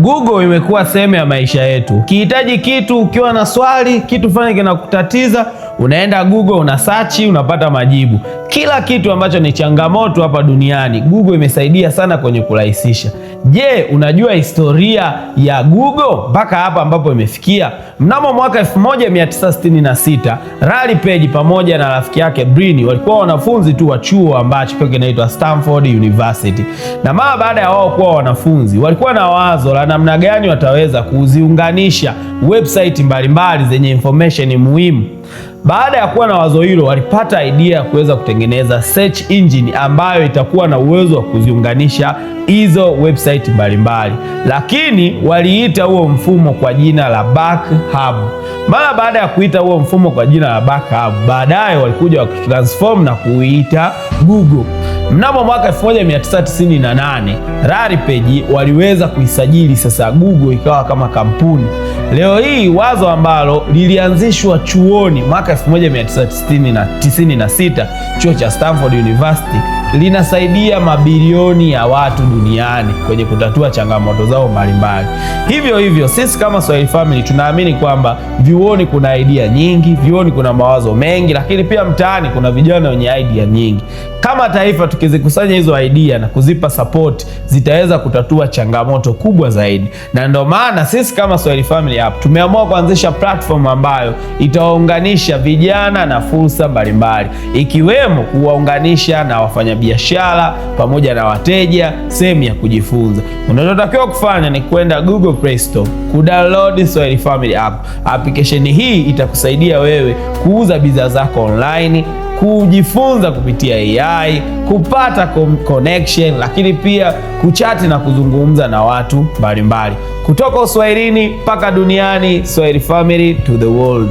Google imekuwa sehemu ya maisha yetu. Ukihitaji kitu, ukiwa na swali, kitu fulani kinakutatiza, unaenda Google, una search, unapata majibu. Kila kitu ambacho ni changamoto hapa duniani, Google imesaidia sana kwenye kurahisisha. Je, unajua historia ya Google mpaka hapa ambapo imefikia? Mnamo mwaka 1966, Larry Page pamoja na rafiki yake Brin walikuwa wanafunzi tu wa chuo ambacho kinaitwa Stanford University. Na mara baada ya wao kuwa wanafunzi, walikuwa na wazo la namna gani wataweza kuziunganisha website mbalimbali zenye information muhimu. Baada ya kuwa na wazo hilo, walipata idea ya kuweza kutengeneza search engine ambayo itakuwa na uwezo wa kuziunganisha hizo website mbalimbali, lakini waliita huo mfumo kwa jina la Backhub. Mara baada ya kuita huo mfumo kwa jina la Backhub, baadaye walikuja wakitransform na kuita Google. Mnamo mwaka 1998 Larry Page waliweza kuisajili sasa Google ikawa kama kampuni. Leo hii wazo ambalo lilianzishwa chuoni mwaka 1996 chuo cha Stanford University linasaidia mabilioni ya watu duniani kwenye kutatua changamoto zao mbalimbali. Hivyo sisi kama Swahili Family tunaamini kwamba vyuoni kuna idea nyingi, vyuoni kuna mawazo mengi, lakini pia mtaani kuna vijana wenye idea nyingi. Kama taifa tukizikusanya hizo idea na kuzipa support, zitaweza kutatua changamoto kubwa zaidi. Na ndio maana sisi kama Swahili Family App tumeamua kuanzisha platform ambayo itawaunganisha vijana na fursa mbalimbali, ikiwemo kuwaunganisha na wafanyabiashara pamoja na wateja sehemu ya kujifunza. Unachotakiwa kufanya ni kwenda Google Play Store, kudownload Swahili Family App. Application hii itakusaidia wewe kuuza bidhaa zako online, kujifunza kupitia AI, kupata connection, lakini pia kuchati na kuzungumza na watu mbalimbali. Kutoka Uswahilini mpaka duniani, Swahili Family to the world.